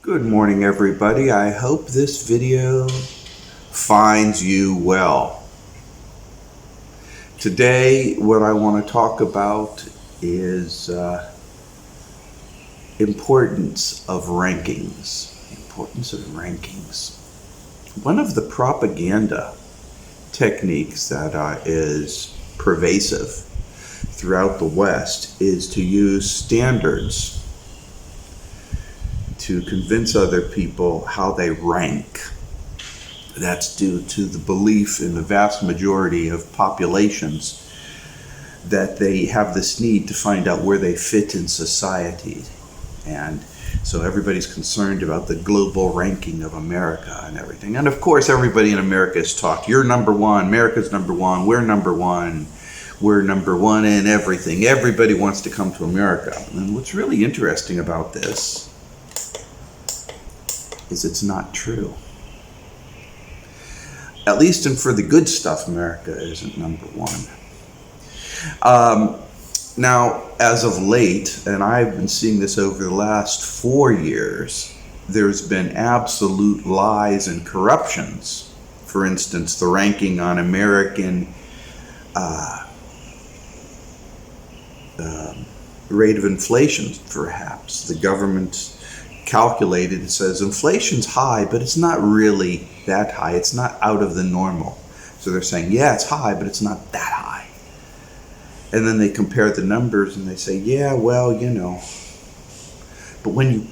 Good morning, everybody. I hope this video finds you well. Today, what I want to talk about is importance of rankings. Importance of rankings. One of the propaganda techniques that is pervasive throughout the West is to use standards to convince other people how they rank. That's due to the belief in the vast majority of populations that they have this need to find out where they fit in society. And so everybody's concerned about the global ranking of America and everything. And of course, everybody in America is taught, you're number one, America's number one, we're number one in everything. Everybody wants to come to America. And what's really interesting about this is it's not true. At least and for the good stuff, America isn't number one. Now, as of late, and I've been seeing this over the last 4 years, there's been absolute lies and corruptions. For instance, the ranking on American rate of inflation, perhaps. The government calculated, it says inflation's high, but it's not really that high. It's not out of the normal. So they're saying, yeah, it's high, but it's not that high. And then they compare the numbers and they say, yeah, well, you know. But when you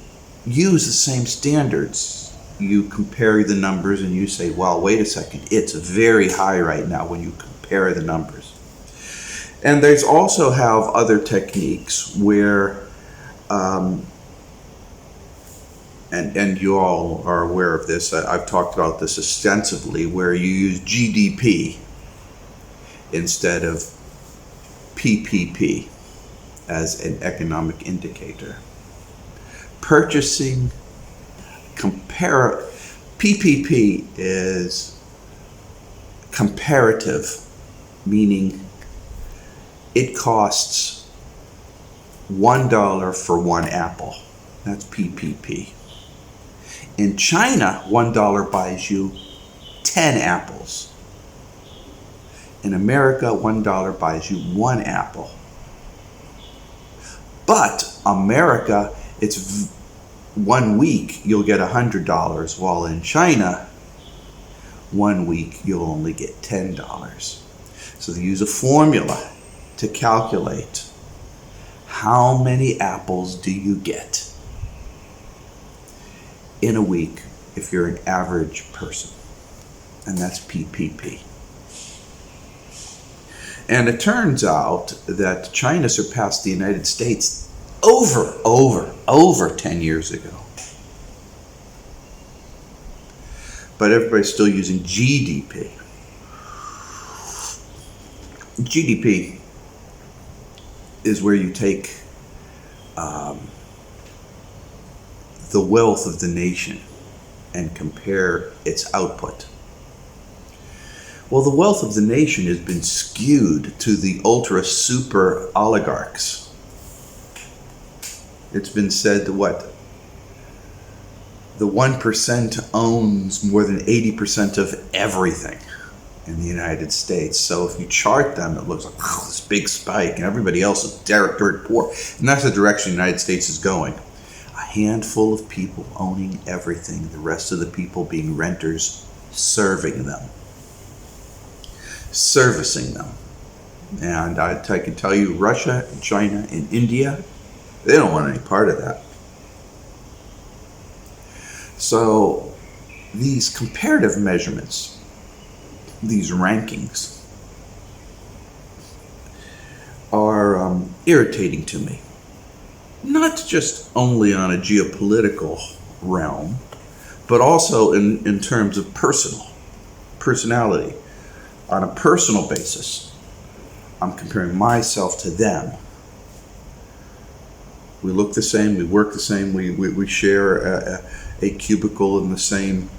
use the same standards, you compare the numbers and you say, well, wait a second, it's very high right now when you compare the numbers. And there's also have other techniques where and you all are aware of this. I've talked about this extensively, where you use GDP instead of PPP as an economic indicator. PPP is comparative, meaning it costs $1 for one apple. That's PPP. In China, $1 buys you 10 apples. In America, $1 buys you one apple. But America, it's 1 week you'll get $100, while in China, 1 week you'll only get $10. So they use a formula to calculate how many apples do you get in a week if you're an average person. And that's PPP. And it turns out that China surpassed the United States over 10 years ago. But everybody's still using GDP. GDP is where you take the wealth of the nation and compare its output. Well, the wealth of the nation has been skewed to the ultra super oligarchs. It's been said that the 1% owns more than 80% of everything in the United States. So if you chart them, it looks like this big spike, and everybody else is dirt poor. And that's the direction the United States is going. A handful of people owning everything, the rest of the people being renters, serving them, servicing them. And I can tell you, Russia and China and India, they don't want any part of that. So these comparative measurements, these rankings, are irritating to me. Not just only on a geopolitical realm, but also in terms of personality. On a personal basis, I'm comparing myself to them. We look the same, we work the same, we share a cubicle in the same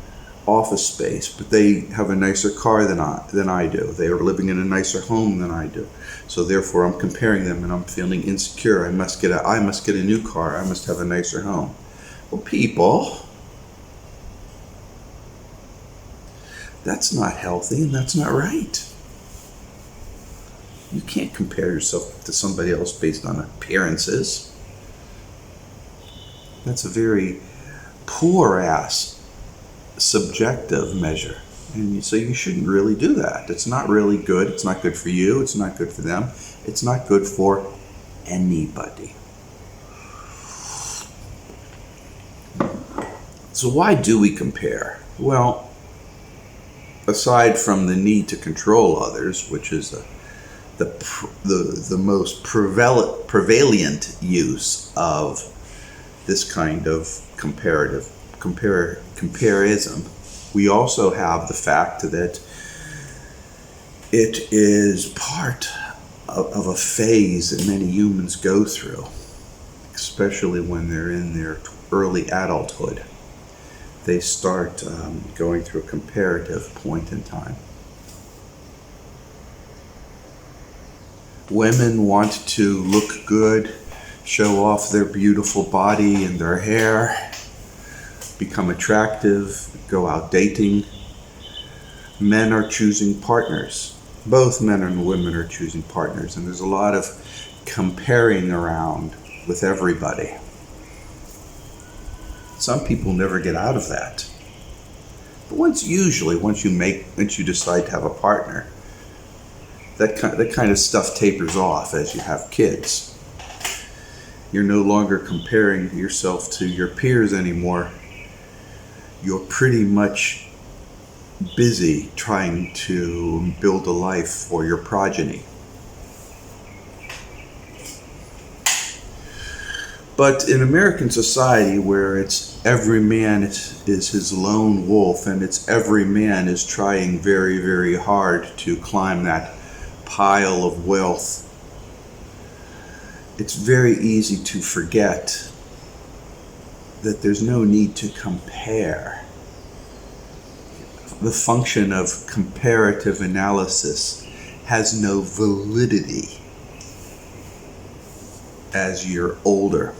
office space, but they have a nicer car than I do. They are living in a nicer home than I do. So therefore I'm comparing them and I'm feeling insecure. I must get a new car. I must have a nicer home. Well, people, that's not healthy and that's not right. You can't compare yourself to somebody else based on appearances. That's a very poor-ass subjective measure. And so you shouldn't really do that. It's not really good. It's not good for you. It's not good for them. It's not good for anybody. So why do we compare? Well, aside from the need to control others, which is the most prevalent use of this kind of comparison, we also have the fact that it is part of a phase that many humans go through, especially when they're in their early adulthood. They start going through a comparative point in time. Women want to look good, show off their beautiful body and their hair, become attractive, go out dating. Men are choosing partners. Both men and women are choosing partners, and there's a lot of comparing around with everybody. Some people never get out of that. But once you decide to have a partner, that kind of stuff tapers off as you have kids. You're no longer comparing yourself to your peers anymore. You're pretty much busy trying to build a life for your progeny. But in American society, where it's every man is his lone wolf, and it's every man is trying very, very hard to climb that pile of wealth, it's very easy to forget that there's no need to compare. The function of comparative analysis has no validity as you're older.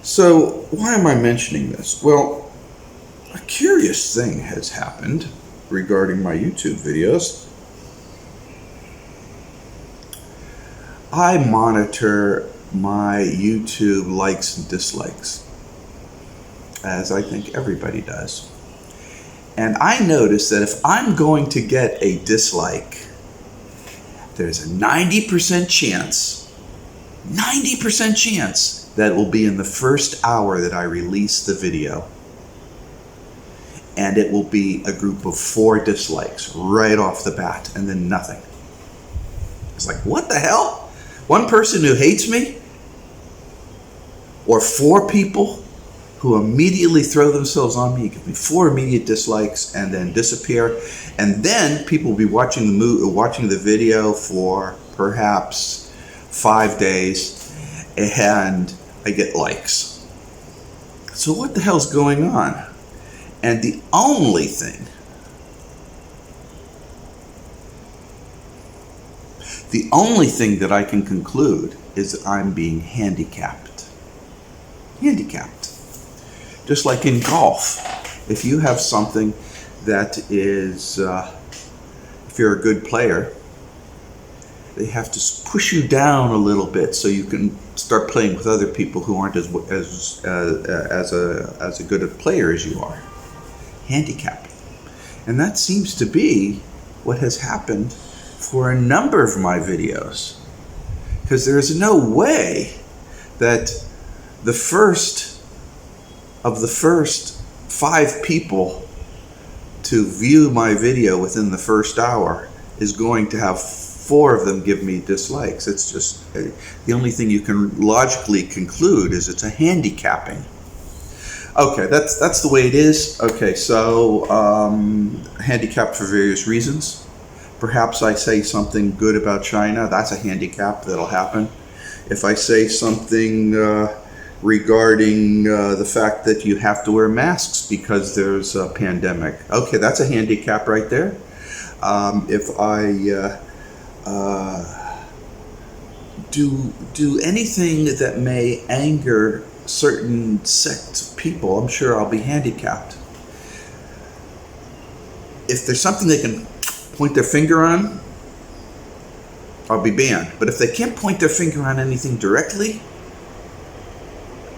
So why am I mentioning this? Well, a curious thing has happened regarding my YouTube videos. I monitor my YouTube likes and dislikes, as I think everybody does. And I notice that if I'm going to get a dislike, there's a 90% chance that it will be in the first hour that I release the video. And it will be a group of 4 dislikes right off the bat, and then nothing. It's like, what the hell? One person who hates me? Or 4 people who immediately throw themselves on me, give me 4 immediate dislikes, and then disappear. And then people will be watching the video for perhaps 5 days, and I get likes. So what the hell's going on? And the only thing that I can conclude is that I'm being handicapped. Just like in golf. If you have something that is, if you're a good player, they have to push you down a little bit so you can start playing with other people who aren't as a good a player as you are. Handicapping. And that seems to be what has happened for a number of my videos. Because there is no way that the first 5 people to view my video within the first hour is going to have 4 of them give me dislikes. It's just the only thing you can logically conclude is it's a handicapping. Okay, that's the way it is. Okay, so handicapped for various reasons. Perhaps I say something good about China, that's a handicap that'll happen. If I say something regarding the fact that you have to wear masks because there's a pandemic, okay, that's a handicap right there. If I do anything that may anger certain sects of people, I'm sure I'll be handicapped. If there's something they can point their finger on, I'll be banned. But if they can't point their finger on anything directly,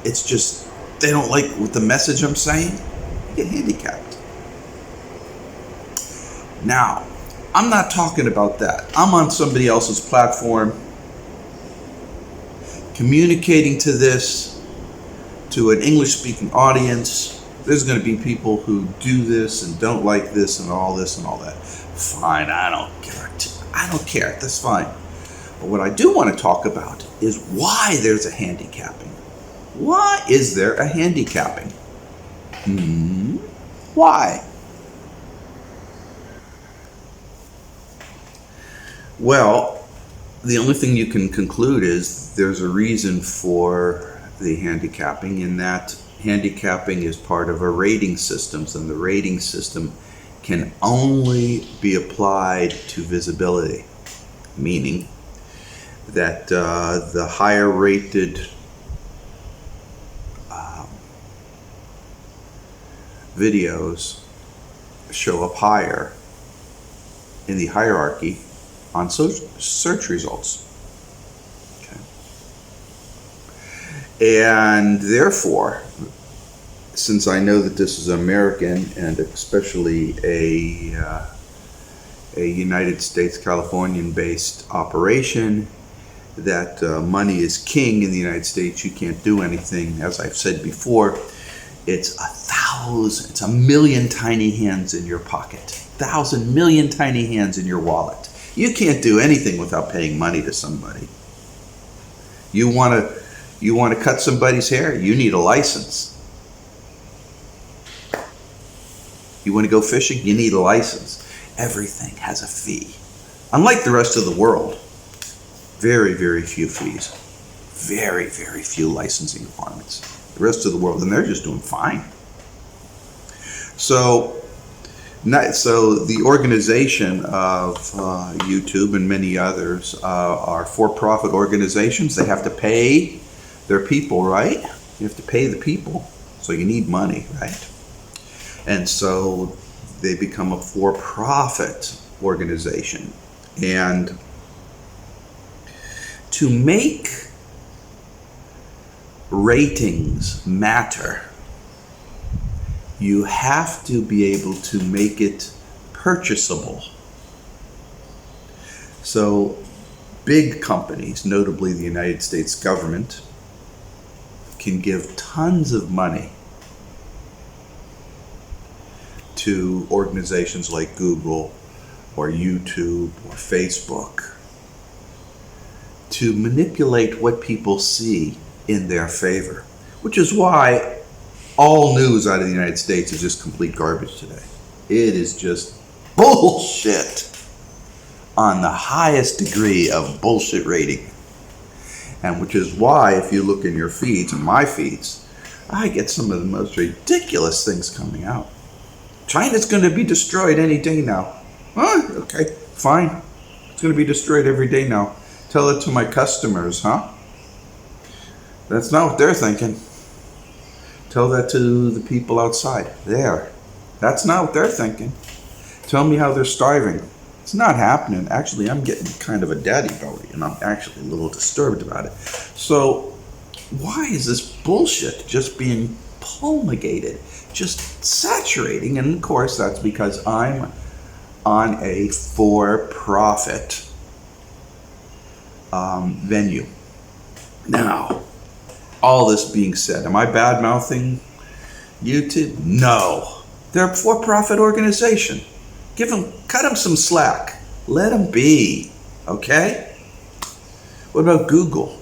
it's just they don't like the message I'm saying, I get handicapped. Now, I'm not talking about that. I'm on somebody else's platform, communicating to an English-speaking audience. There's going to be people who do this and don't like this and all that. Fine, I don't care. That's fine. But what I do want to talk about is why there's a handicapping. Why is there a handicapping? Why? Well, the only thing you can conclude is there's a reason for the handicapping, in that handicapping is part of a rating system, and the rating system can only be applied to visibility, meaning that the higher rated videos show up higher in the hierarchy on search results. Okay. And therefore, since I know that this is American and especially a United States Californian-based operation, that money is king in the United States, you can't do anything. As I've said before, it's a million tiny hands in your pocket, 1,000 million tiny hands in your wallet. You can't do anything without paying money to somebody. You want to cut somebody's hair? You need a license. You want to go fishing? You need a license. Everything has a fee. Unlike the rest of the world, very, very few fees. Very, very few licensing requirements. The rest of the world, and they're just doing fine. So the organization of YouTube and many others are for-profit organizations. They have to pay their people, right? You have to pay the people, so you need money, right? And so they become a for-profit organization. And to make ratings matter, you have to be able to make it purchasable. So big companies, notably the United States government, can give tons of money to organizations like Google or YouTube or Facebook to manipulate what people see in their favor, which is why all news out of the United States is just complete garbage today. It is just bullshit on the highest degree of bullshit rating. And which is why, if you look in your feeds, and my feeds, I get some of the most ridiculous things coming out. China's going to be destroyed any day now. Huh? Okay, fine. It's going to be destroyed every day now. Tell it to my customers, huh? That's not what they're thinking. Tell that to the people outside. There. That's not what they're thinking. Tell me how they're starving. It's not happening. Actually, I'm getting kind of a daddy belly, and I'm actually a little disturbed about it. So, why is this bullshit just being promulgated, just saturating? And of course, that's because I'm on a for-profit venue. Now, all this being said, am I bad-mouthing YouTube? No. They're a for-profit organization. Cut them some slack. Let them be, okay? What about Google?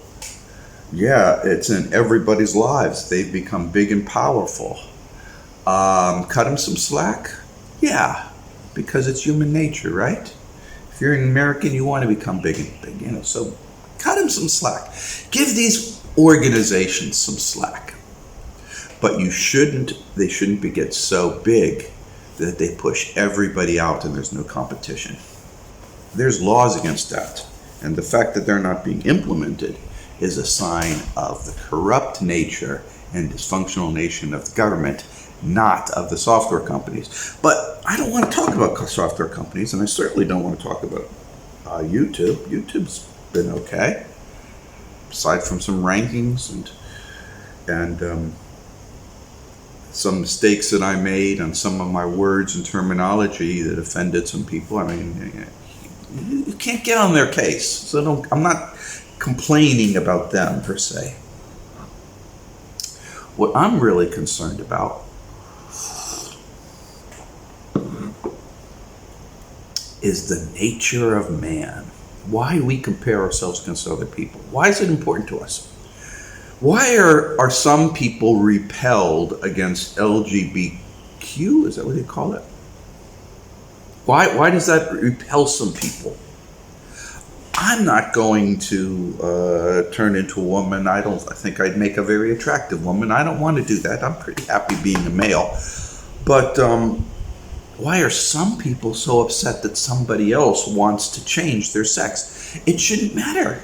Yeah, it's in everybody's lives. They've become big and powerful. Cut them some slack? Yeah, because it's human nature, right? If you're an American, you want to become big and big, so cut them some slack. Give these organizations some slack. But they shouldn't get so big that they push everybody out and there's no competition. There's laws against that. And the fact that they're not being implemented is a sign of the corrupt nature and dysfunctional nature of the government, not of the software companies. But I don't want to talk about software companies, and I certainly don't want to talk about YouTube. YouTube's been okay, aside from some rankings and some mistakes that I made on some of my words and terminology that offended some people. I mean, you can't get on their case, so I'm not complaining about them per se. What I'm really concerned about is the nature of man. Why do we compare ourselves against other people? Why is it important to us? Why are some people repelled against LGBTQ? Is that what they call it? Why does that repel some people? I'm not going to turn into a woman. I think I'd make a very attractive woman. I don't want to do that. I'm pretty happy being a male. But why are some people so upset that somebody else wants to change their sex? It shouldn't matter.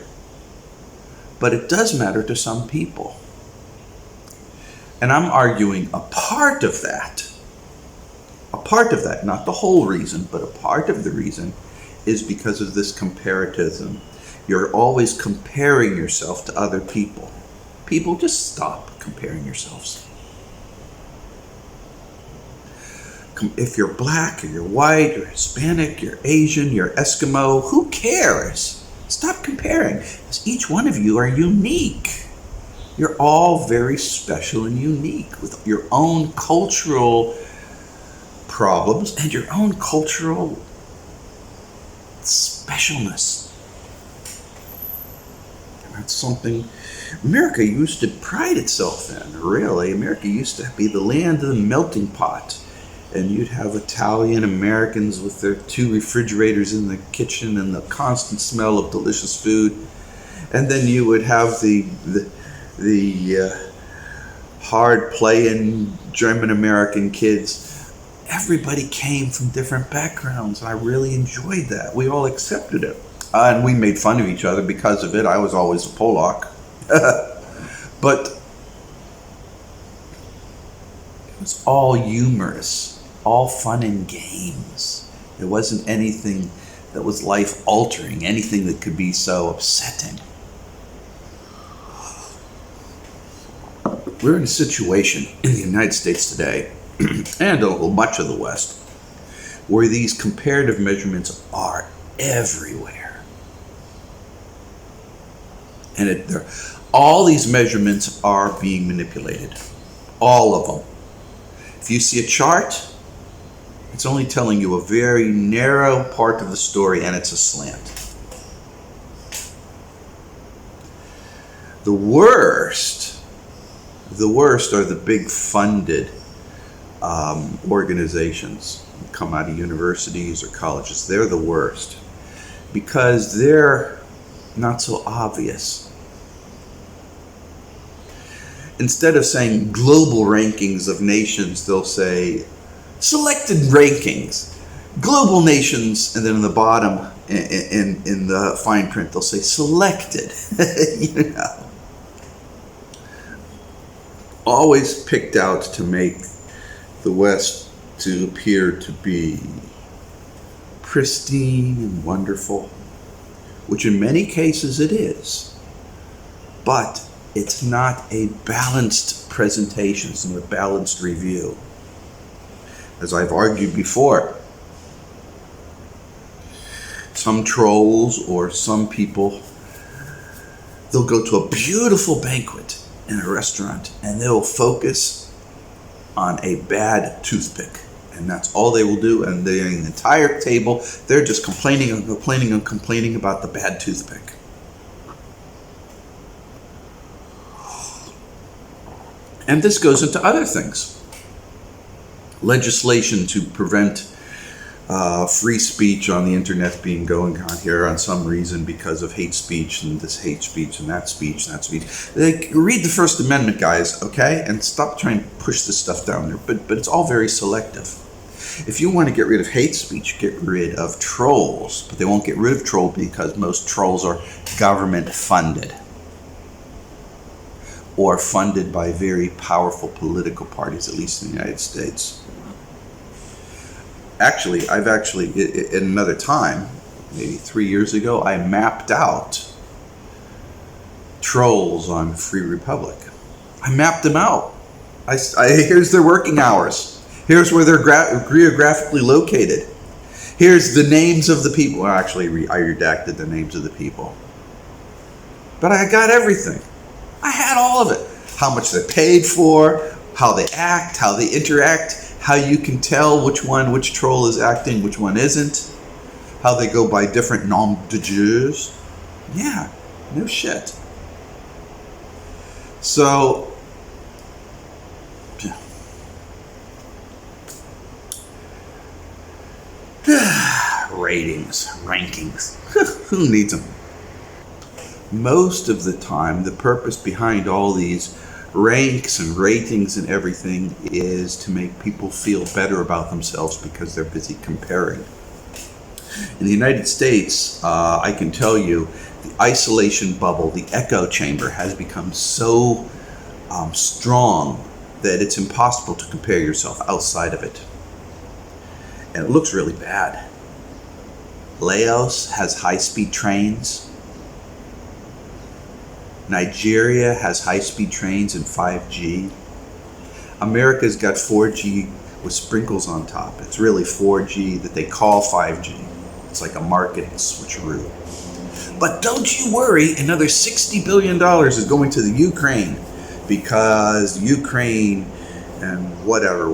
But it does matter to some people. And I'm arguing a part of that, not the whole reason, but a part of the reason is because of this comparatism. You're always comparing yourself to other people. People, just stop comparing yourselves. If you're black, or you're white, or Hispanic, you're Asian, you're Eskimo, who cares? Stop comparing, because each one of you are unique. You're all very special and unique with your own cultural problems and your own cultural specialness. And that's something America used to pride itself in, really. America used to be the land of the melting pot. And you'd have Italian Americans with their 2 refrigerators in the kitchen and the constant smell of delicious food. And then you would have the hard playing German American kids. Everybody came from different backgrounds, and I really enjoyed that. We all accepted it. And we made fun of each other because of it. I was always a Polak. But it was all humorous. All fun and games. There wasn't anything that was life-altering, anything that could be so upsetting. We're in a situation in the United States today, and much of the West, where these comparative measurements are everywhere. And all these measurements are being manipulated. All of them. If you see a chart, it's only telling you a very narrow part of the story, and it's a slant. The worst are the big funded organizations that come out of universities or colleges. They're the worst because they're not so obvious. Instead of saying global rankings of nations, they'll say selected rankings, global nations, and then in the bottom, in the fine print, they'll say selected. You know, always picked out to make the West to appear to be pristine and wonderful, which in many cases it is, but it's not a balanced presentation, it's not a balanced review. As I've argued before, some trolls or some people, they'll go to a beautiful banquet in a restaurant and they'll focus on a bad toothpick. And that's all they will do. And the entire table, they're just complaining about the bad toothpick. And this goes into other things. Legislation to prevent free speech on the internet being going on here on some reason because of hate speech and this hate speech and that speech and that speech. Read the First Amendment, guys, okay? And stop trying to push this stuff down there. But it's all very selective. If you want to get rid of hate speech, get rid of trolls. But they won't get rid of trolls because most trolls are government funded or funded by very powerful political parties, at least in the United States. Actually, in another time, maybe 3 years ago, I mapped out trolls on Free Republic. I mapped them out. Here's their working hours. Here's where they're geographically located. Here's the names of the people. Well, actually, I redacted the names of the people. But I got everything. I had all of it. How much they're paid for, how they act, how they interact, how you can tell which troll is acting, which one isn't, how they go by different nom de jeux. Yeah, no shit. So, ratings, rankings, who needs them? Most of the time, the purpose behind all these ranks and ratings and everything is to make people feel better about themselves because they're busy comparing. In the United States, I can tell you, the isolation bubble, the echo chamber has become so strong that it's impossible to compare yourself outside of it. And it looks really bad. Laos has high-speed trains. Nigeria has high-speed trains and 5G. America's got 4G with sprinkles on top. It's really 4G that they call 5G. It's like a marketing switcheroo. But don't you worry, another $60 billion is going to the Ukraine because Ukraine and whatever.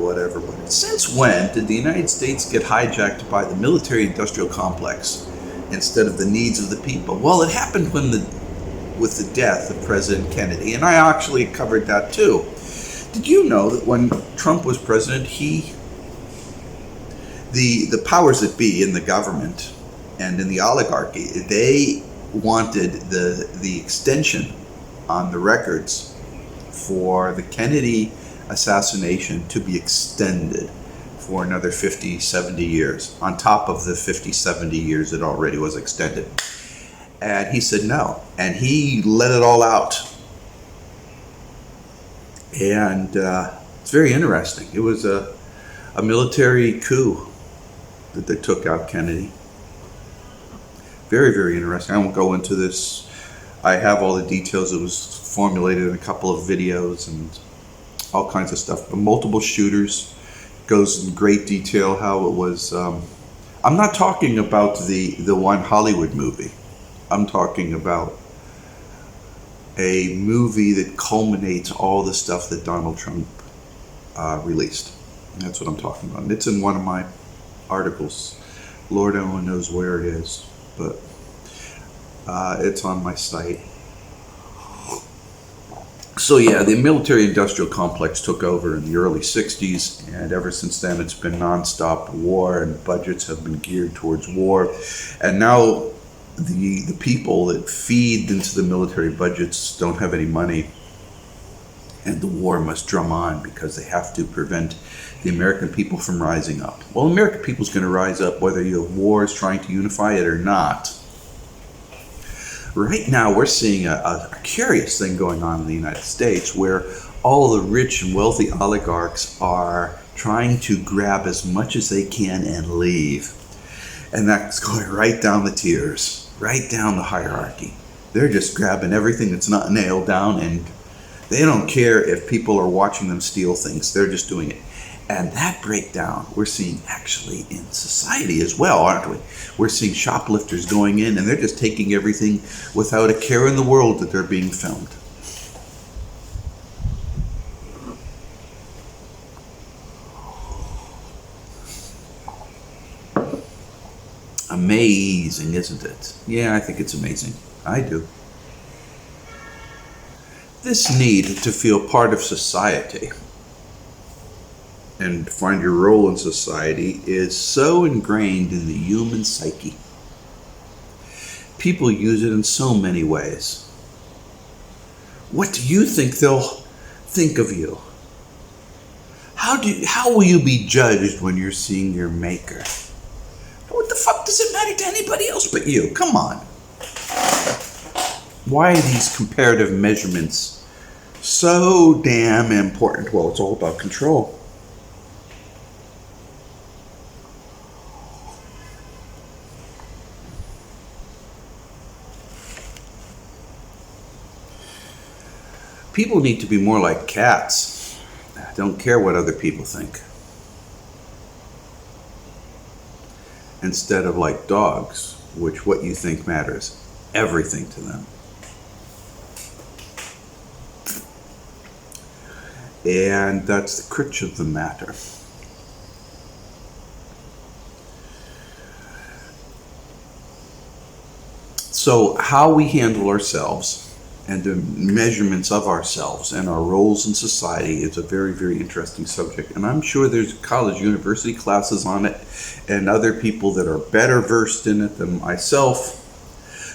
Since when did the United States get hijacked by the military-industrial complex instead of the needs of the people? Well, it happened with the death of President Kennedy, and I actually covered that too. Did you know that when Trump was president, the powers that be in the government and in the oligarchy, they wanted the extension on the records for the Kennedy assassination to be extended for another 50, 70 years, on top of the 50, 70 years it already was extended. And he said no, and he let it all out. And it's very interesting. It was a military coup that they took out Kennedy. Very, very interesting. I won't go into this. I have all the details. It was formulated in a couple of videos and all kinds of stuff. But multiple shooters, goes in great detail how it was. I'm not talking about the one Hollywood movie. I'm talking about a movie that culminates all the stuff that Donald Trump released. That's what I'm talking about. And it's in one of my articles. Lord only knows where it is, but it's on my site. So yeah, the military-industrial complex took over in the early 60s, and ever since then it's been nonstop war, and budgets have been geared towards war. And now the people that feed into the military budgets don't have any money, and the war must drum on because they have to prevent the American people from rising up. Well, the American people's going to rise up whether you have wars trying to unify it or not. Right now, we're seeing a curious thing going on in the United States where all the rich and wealthy oligarchs are trying to grab as much as they can and leave. And that's going right down the tiers, right down the hierarchy. They're just grabbing everything that's not nailed down, and they don't care if people are watching them steal things. They're just doing it. And that breakdown we're seeing actually in society as well, aren't we? We're seeing shoplifters going in and they're just taking everything without a care in the world that they're being filmed. Amazing, isn't it? Yeah, I think it's amazing. I do. This need to feel part of society and find your role in society is so ingrained in the human psyche. People use it in so many ways. What do you think they'll think of you? how will you be judged when you're seeing your maker? What the fuck does it matter to anybody else but you? Come on. Why are these comparative measurements so damn important? Well, it's all about control. People need to be more like cats. Don't care what other people think. Instead of like dogs, which what you think matters everything to them. And that's the crux of the matter. So how we handle ourselves and the measurements of ourselves and our roles in society is a very, very interesting subject. And I'm sure there's college, university classes on it and other people that are better versed in it than myself.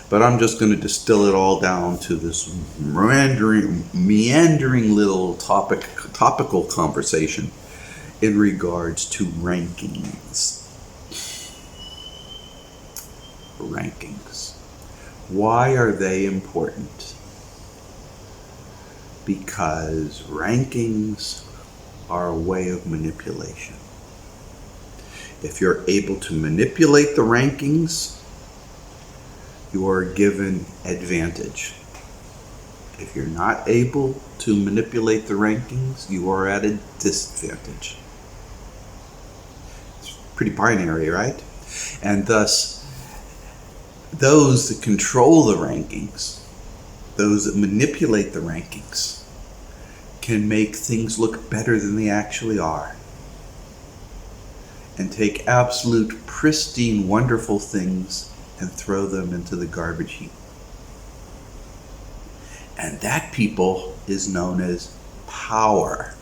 But I'm just going to distill it all down to this meandering little topical conversation in regards to rankings. Rankings. Why are they important? Because rankings are a way of manipulation. If you're able to manipulate the rankings, you are given advantage. If you're not able to manipulate the rankings, you are at a disadvantage. It's pretty binary, right? And thus, those that control the rankings, those that manipulate the rankings, can make things look better than they actually are. And take absolute, pristine, wonderful things and throw them into the garbage heap. And that, people, is known as power.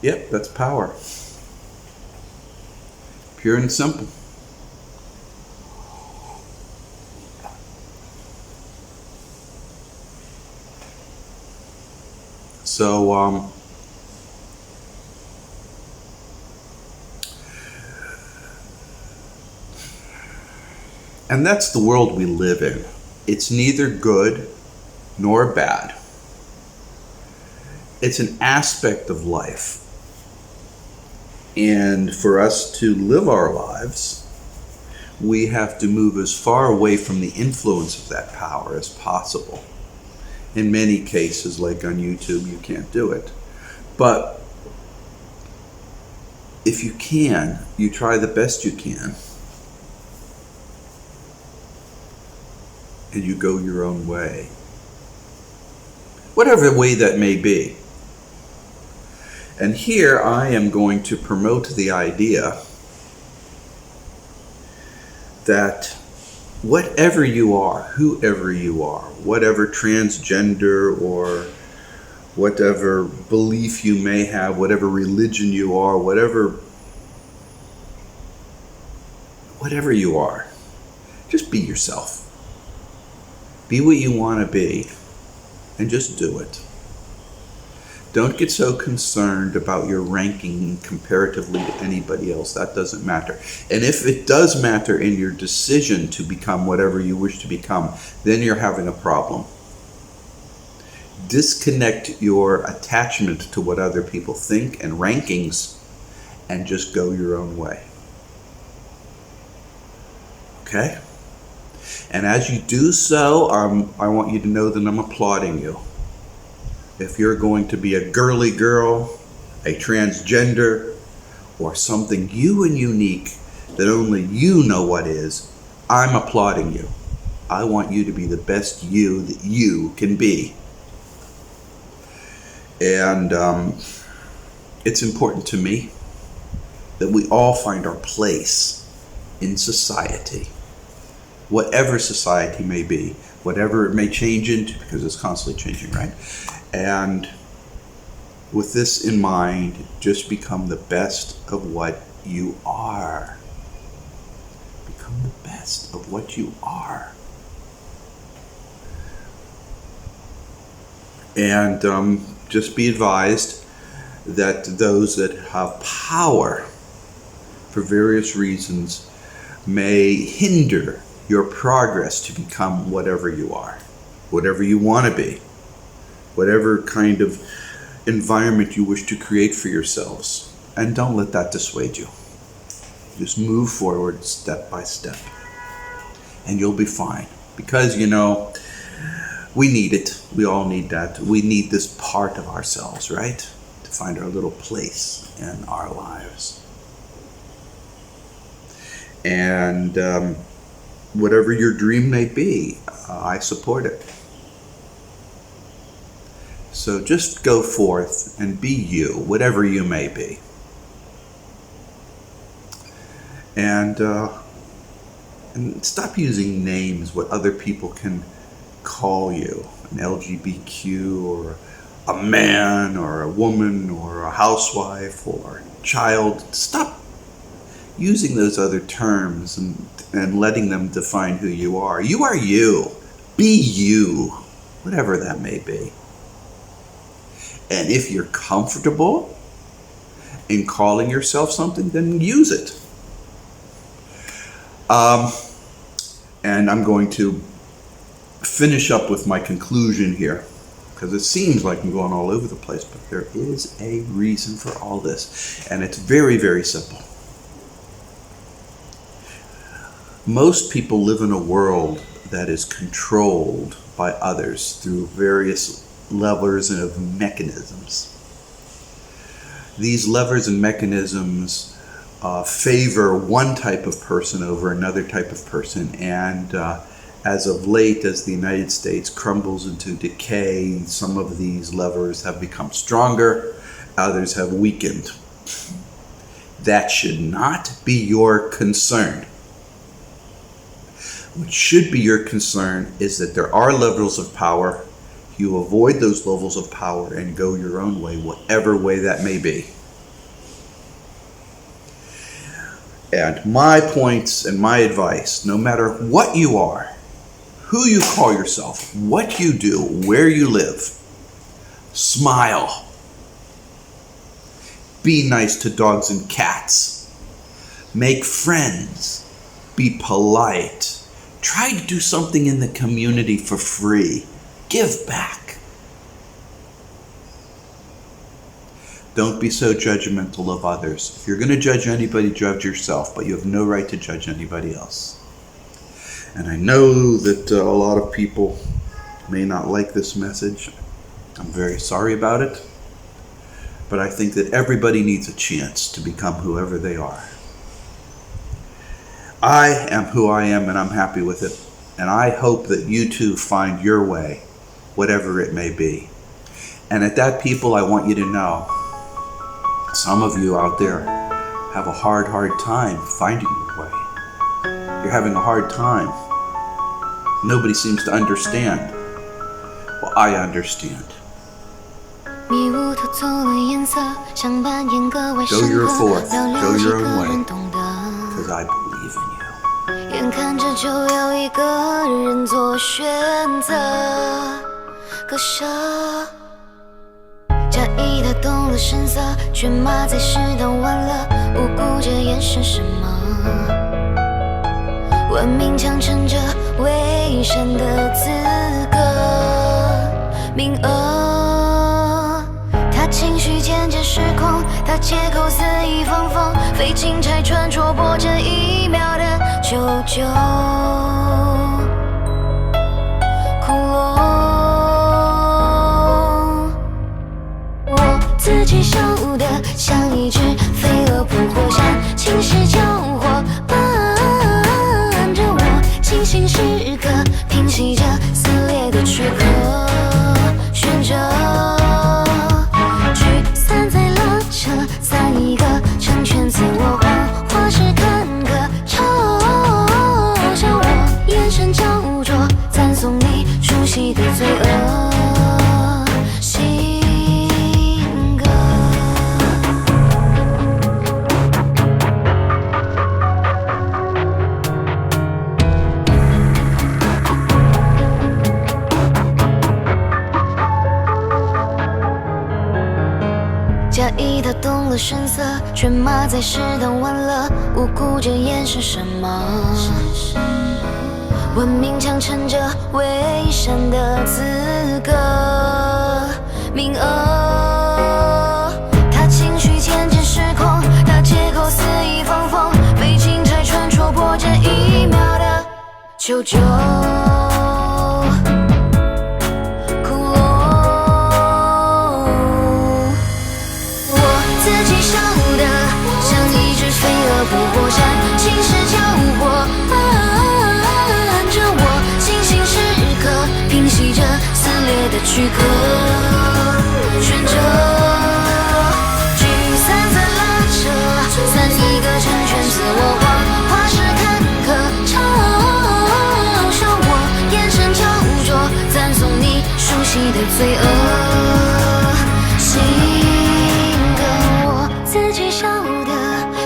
Yep, that's power. Pure and simple. So, and that's the world we live in. It's neither good nor bad. It's an aspect of life. And for us to live our lives, we have to move as far away from the influence of that power as possible. In many cases, like on YouTube, you can't do it. But if you can, you try the best you can. And you go your own way. Whatever way that may be. And here I am going to promote the idea that whatever you are, whoever you are, whatever transgender or whatever belief you may have, whatever religion you are, whatever you are, just be yourself. Be what you want to be and just do it. Don't get so concerned about your ranking comparatively to anybody else. That doesn't matter. And if it does matter in your decision to become whatever you wish to become, then you're having a problem. Disconnect your attachment to what other people think and rankings and just go your own way. Okay? And as you do so, I want you to know that I'm applauding you. If you're going to be a girly girl, a transgender, or something new and unique that only you know what is, I'm applauding you. I want you to be the best you that you can be. And it's important to me that we all find our place in society. Whatever society may be, whatever it may change into, because it's constantly changing, right? And with this in mind, just become the best of what you are. Become the best of what you are. And just be advised that those that have power for various reasons may hinder your progress to become whatever you are, whatever you want to be, whatever kind of environment you wish to create for yourselves. And don't let that dissuade you. Just move forward step by step, and you'll be fine. Because, we need it. We all need that. We need this part of ourselves, right? To find our little place in our lives. And whatever your dream may be, I support it. So just go forth and be you, whatever you may be. And stop using names, what other people can call you, an LGBTQ or a man or a woman or a housewife or a child. Stop using those other terms and letting them define who you are. You are you. Be you, whatever that may be. And if you're comfortable in calling yourself something, then use it. And I'm going to finish up with my conclusion here, because it seems like I'm going all over the place, but there is a reason for all this, and it's very, very simple. Most people live in a world that is controlled by others through various levers and of mechanisms. These levers and mechanisms favor one type of person over another type of person, and as of late, as the United States crumbles into decay, some of these levers have become stronger, others have weakened. That should not be your concern. What should be your concern is that there are levels of power. You avoid those levels of power and go your own way, whatever way that may be. And my points and my advice, no matter what you are, who you call yourself, what you do, where you live, smile. Be nice to dogs and cats. Make friends. Be polite. Try to do something in the community for free. Give back. Don't be so judgmental of others. If you're going to judge anybody, judge yourself, but you have no right to judge anybody else. And I know that a lot of people may not like this message. I'm very sorry about it. But I think that everybody needs a chance to become whoever they are. I am who I am, and I'm happy with it. And I hope that you too find your way, whatever it may be. And at that, people, I want you to know, some of you out there have a hard time finding your way. You're having a hard time. Nobody seems to understand. Well, I understand. Go your forth. Go your own way. Because I believe in you. 眼看着就要一个人做选择，割舍，假意的动了声色，却骂在适当晚了，无辜这眼神什么？文明强撑着伪善的资格，名额，他情绪渐渐失控，他借口肆意放风，非警察穿戳破这一秒的救救窟窿。我自己守的像一只飞蛾扑火线，侵蚀救火，伴着我清醒时刻，平息着撕裂的躯壳，悬着聚散在拉扯，在一个成全自我谎话时坎坷，嘲笑我了神色，犬马在适当玩乐，无辜着掩饰什么？文明强撑着伪善的资格，名额。他情绪渐渐失控，他借口肆意放风，被警察穿戳破这1秒的求救。不过山，青石交火，伴着我清醒时刻，平息着撕裂的躯壳，旋着聚散在拉扯，散一个成全自我化，化是坎坷，嘲笑我，眼神焦灼，赞颂你熟悉的罪恶，心跟我自己笑得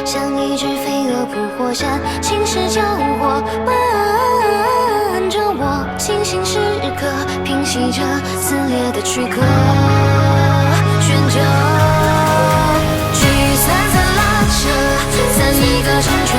像一只飞蛾扑火山，青石交火，伴着我清醒时刻，平息着撕裂的躯壳，旋着聚散在拉扯，散一个成全